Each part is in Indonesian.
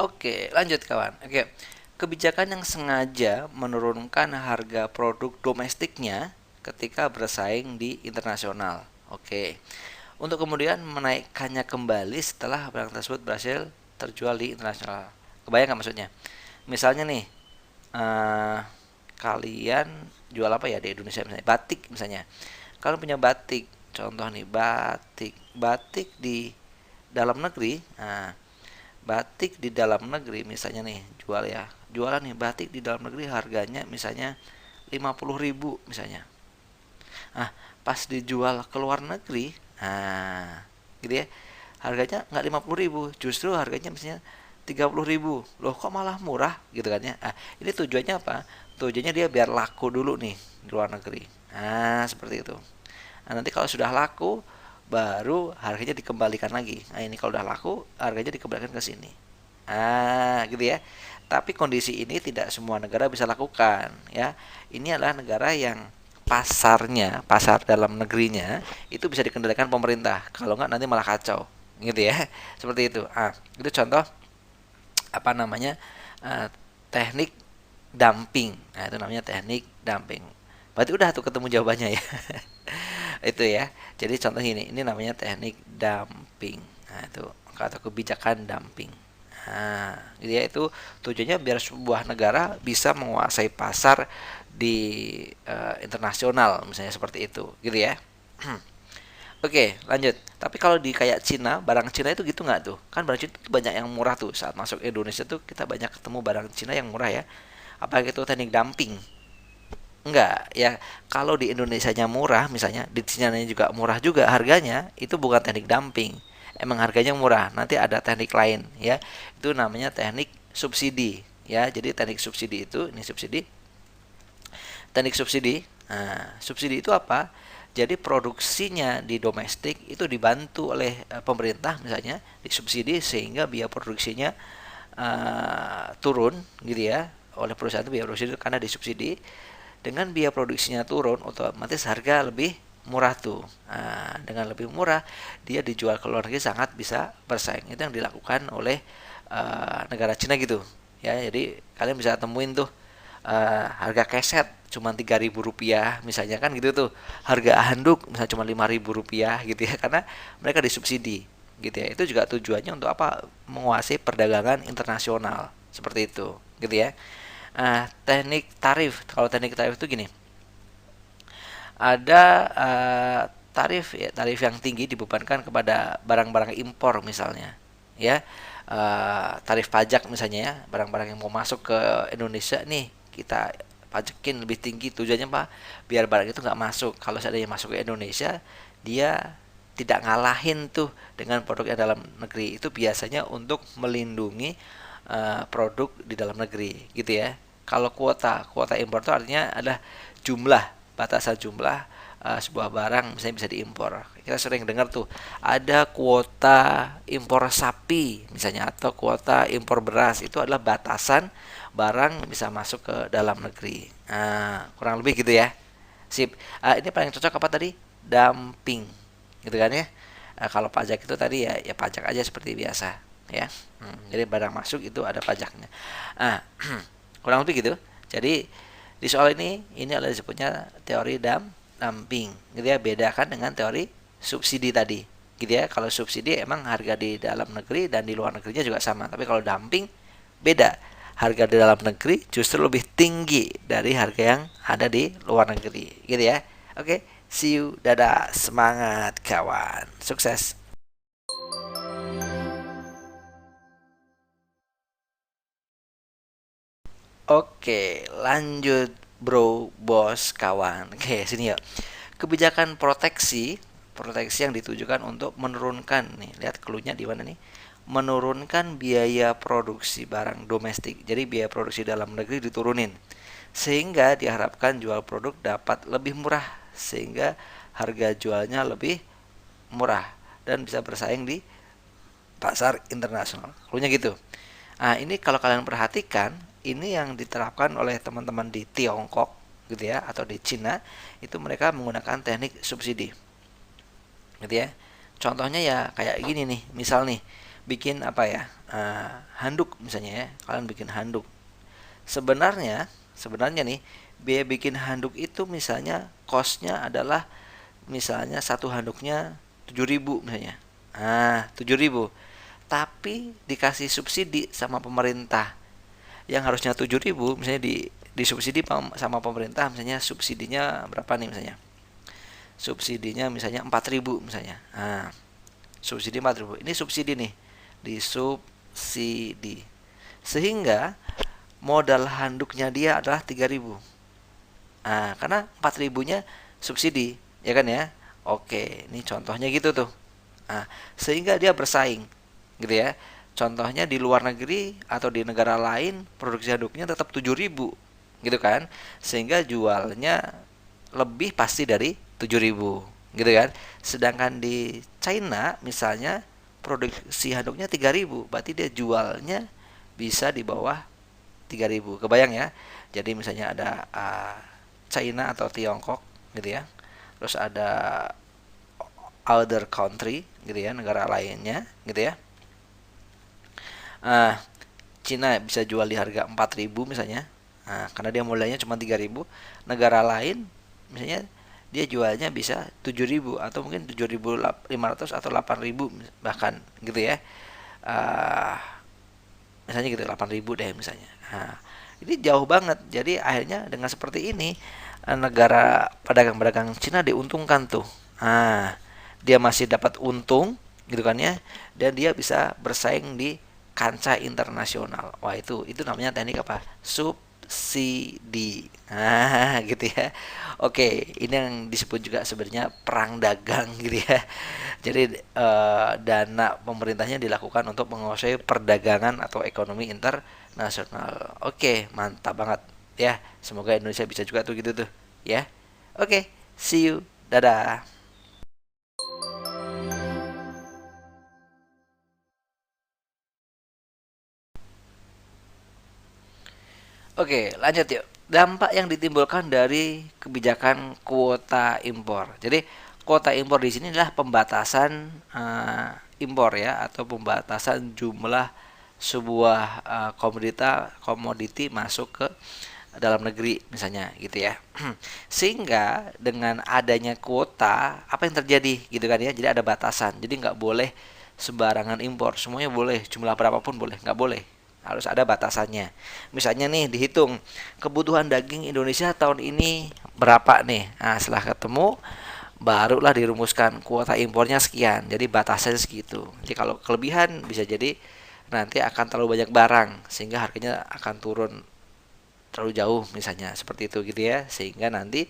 Oke, lanjut kawan. Oke, kebijakan yang sengaja menurunkan harga produk domestiknya ketika bersaing di internasional. Oke, untuk kemudian menaikkannya kembali setelah barang tersebut berhasil terjual di internasional. Kebayang nggak maksudnya? Misalnya nih, eh, kalian jual apa ya di Indonesia, misalnya batik misalnya. Kalian punya batik, contoh nih batik di dalam negeri. Nah, batik di dalam negeri misalnya nih jualan nih batik di dalam negeri harganya misalnya 50.000 misalnya. Nah, pas dijual ke luar negeri, nah gitu ya, harganya nggak 50.000, justru harganya misalnya 30.000. Loh, kok malah murah gitu kan ya. Ini tujuannya apa? Tujuannya dia biar laku dulu nih di luar negeri. Nah, seperti itu. Nah, nanti kalau sudah laku baru harganya dikembalikan lagi. Nah, ini kalau udah laku harganya dikembalikan ke sini. Gitu ya. Tapi kondisi ini tidak semua negara bisa lakukan ya. Ini adalah negara yang pasar dalam negerinya itu bisa dikendalikan pemerintah. Kalau nggak nanti malah kacau, gitu ya. Seperti itu. Itu contoh apa namanya eh, teknik dumping. Nah, itu namanya teknik dumping. Berarti udah tuh ketemu jawabannya ya. Itu ya. Jadi contoh ini namanya teknik dumping. Nah, itu atau kebijakan dumping. Nah, jadi itu tujuannya biar sebuah negara bisa menguasai pasar di internasional, misalnya seperti itu, gitu ya. Oke, lanjut. Tapi kalau di kayak Cina, barang Cina itu gitu nggak tuh? Kan barang Cina itu banyak yang murah tuh. Saat masuk Indonesia tuh kita banyak ketemu barang Cina yang murah ya. Apakah itu teknik dumping? Enggak, ya kalau di Indonesianya murah, misalnya di Cina juga murah juga harganya, itu bukan teknik dumping. Emang harganya murah, nanti ada teknik lain ya. Itu namanya teknik subsidi ya. Jadi teknik subsidi itu, ini subsidi. Teknik subsidi. Nah, subsidi itu apa? Jadi produksinya di domestik itu dibantu oleh pemerintah misalnya disubsidi sehingga biaya produksinya turun gitu ya oleh perusahaan itu biaya produksi itu karena disubsidi dengan biaya produksinya turun otomatis harga lebih murah tuh. Nah, dengan lebih murah dia dijual ke luar negeri sangat bisa bersaing. Itu yang dilakukan oleh negara Cina gitu. Ya, jadi kalian bisa temuin tuh harga keset cuma 3.000 rupiah misalnya kan gitu tuh. Harga handuk misalnya cuma 5.000 rupiah gitu ya karena mereka disubsidi gitu ya. Itu juga tujuannya untuk apa? Menguasai perdagangan internasional seperti itu gitu ya. Teknik tarif. Kalau teknik tarif itu gini, ada tarif yang tinggi dibebankan kepada barang-barang impor misalnya, ya. Tarif pajak misalnya ya, barang-barang yang mau masuk ke Indonesia nih kita pajakin lebih tinggi. Tujuannya apa? Biar barang itu nggak masuk. Kalau seandainya masuk ke Indonesia, dia tidak ngalahin tuh dengan produk yang dalam negeri. Itu biasanya untuk melindungi produk di dalam negeri gitu ya. Kalau kuota impor itu artinya adalah jumlah, batasan jumlah sebuah barang misalnya bisa diimpor. Kita sering dengar tuh ada kuota impor sapi misalnya atau kuota impor beras, itu adalah batasan barang bisa masuk ke dalam negeri. Kurang lebih gitu ya. Sip. Ini paling cocok apa tadi? Dumping. Gitu kan ya. Kalau pajak itu tadi ya pajak aja seperti biasa ya. Jadi barang masuk itu ada pajaknya. Ah, kurang lebih gitu. Jadi di soal ini adalah disebutnya teori dumping. Gitu ya, bedakan dengan teori subsidi tadi. Gitu ya. Kalau subsidi emang harga di dalam negeri dan di luar negerinya juga sama. Tapi kalau dumping beda. Harga di dalam negeri justru lebih tinggi dari harga yang ada di luar negeri. Gitu ya. Oke, see you. Dadah. Semangat kawan. Sukses. Oke, lanjut bro, bos, kawan. Oke, sini yuk. Kebijakan proteksi yang ditujukan untuk menurunkan nih, lihat clue-nya di mana nih? Menurunkan biaya produksi barang domestik. Jadi biaya produksi dalam negeri diturunin. Sehingga diharapkan jual produk dapat lebih murah sehingga harga jualnya lebih murah dan bisa bersaing di pasar internasional. Clue-nya gitu. Ini kalau kalian perhatikan, ini yang diterapkan oleh teman-teman di Tiongkok gitu ya atau di Cina, itu mereka menggunakan teknik subsidi. Gitu ya. Contohnya ya kayak gini nih, misal nih bikin apa ya? handuk misalnya ya, kalian bikin handuk. Sebenarnya nih, biaya bikin handuk itu misalnya costnya adalah misalnya satu handuknya 7.000 misalnya. 7.000. Tapi dikasih subsidi sama pemerintah. Yang harusnya 7.000 misalnya disubsidi sama pemerintah, misalnya subsidinya berapa nih misalnya? Subsidinya misalnya 4.000 misalnya. Subsidi 4.000. Ini subsidi nih. Disubsidi. Sehingga modal handuknya dia adalah 3.000. Karena 4.000-nya subsidi, ya kan ya? Oke, ini contohnya gitu tuh. Sehingga dia bersaing, gitu ya. Contohnya di luar negeri atau di negara lain produksi handuknya tetap 7.000, gitu kan? Sehingga jualnya lebih pasti dari 7.000, gitu kan? Sedangkan di China misalnya produksi handuknya 3.000, berarti dia jualnya bisa di bawah 3.000. Kebayang ya? Jadi misalnya ada China atau Tiongkok gitu ya. Terus ada other country gitu ya, negara lainnya gitu ya. Cina bisa jual di harga 4.000 misalnya. Karena dia modalnya cuma 3.000. Negara lain misalnya dia jualnya bisa 7.000 atau mungkin 7.500 atau 8.000 bahkan gitu ya. Misalnya gitu 8.000 deh misalnya. Ini jauh banget. Jadi akhirnya dengan seperti ini negara pedagang-pedagang Cina diuntungkan tuh. Dia masih dapat untung gitu kan ya, dan dia bisa bersaing di kancah internasional. Wah, itu namanya teknik apa? Subsidi. Gitu ya. Oke, ini yang disebut juga sebenarnya perang dagang gitu ya. Jadi dana pemerintahnya dilakukan untuk menguasai perdagangan atau ekonomi internasional. Oke, mantap banget ya. Semoga Indonesia bisa juga tuh gitu tuh ya. Oke, see you. Dadah. Oke, lanjut yuk. Dampak yang ditimbulkan dari kebijakan kuota impor. Jadi, kuota impor di sini adalah pembatasan impor ya, atau pembatasan jumlah sebuah komoditi masuk ke dalam negeri misalnya gitu ya. Sehingga dengan adanya kuota, apa yang terjadi gitu kan ya? Jadi ada batasan. Jadi nggak boleh sembarangan impor. Semuanya boleh, jumlah berapapun boleh, nggak boleh, harus ada batasannya. Misalnya nih dihitung kebutuhan daging Indonesia tahun ini berapa nih. Setelah ketemu barulah dirumuskan kuota impornya sekian. Jadi batasnya segitu. Jadi kalau kelebihan bisa jadi nanti akan terlalu banyak barang sehingga harganya akan turun terlalu jauh misalnya seperti itu gitu ya. Sehingga nanti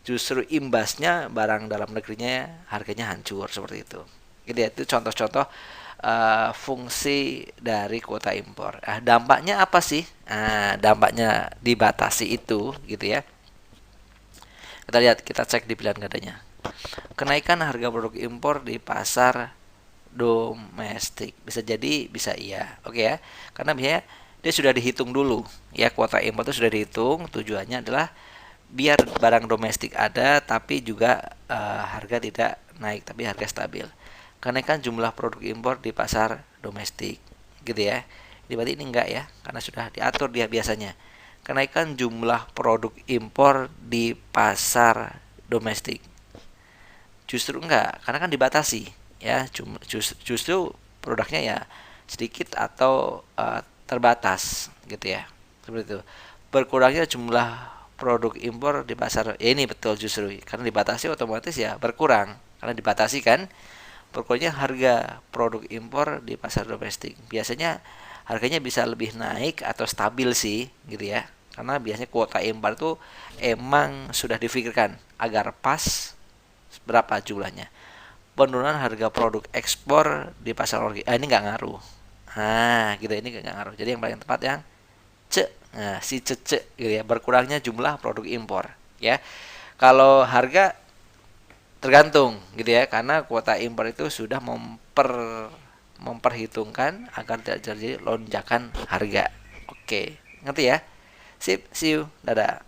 justru imbasnya barang dalam negerinya harganya hancur seperti itu. Gitu ya, itu contoh-contoh fungsi dari kuota impor. Dampaknya apa sih? Dampaknya dibatasi itu, gitu ya. Kita lihat, kita cek di pilihan gadanya. Kenaikan harga produk impor di pasar domestik. Bisa jadi, bisa iya. Oke ya. Karena biasanya dia sudah dihitung dulu. Ya, kuota impor itu sudah dihitung. Tujuannya adalah biar barang domestik ada, tapi juga harga tidak naik, tapi harga stabil. Kenaikan jumlah produk impor di pasar domestik, gitu ya. Ini berarti ini enggak ya, karena sudah diatur dia biasanya. Kenaikan jumlah produk impor di pasar domestik. Justru enggak, karena kan dibatasi ya. Justru produknya ya sedikit atau terbatas gitu ya. Seperti itu. Berkurangnya jumlah produk impor di pasar. Ya ini betul justru. Karena dibatasi otomatis ya berkurang. Karena dibatasi kan. Pokoknya harga produk impor di pasar domestik biasanya harganya bisa lebih naik atau stabil sih gitu ya, karena biasanya kuota impor itu emang sudah difikirkan agar pas berapa jumlahnya. Penurunan harga produk ekspor di pasar luar ini nggak ngaruh. Gitu, ini nggak ngaruh. Jadi yang paling tepat yang C. Si C gitu ya, berkurangnya jumlah produk impor ya. Kalau harga tergantung gitu ya, karena kuota impor itu sudah memperhitungkan agar tidak terjadi lonjakan harga. Oke, ngerti ya? Sip, see you, dadah.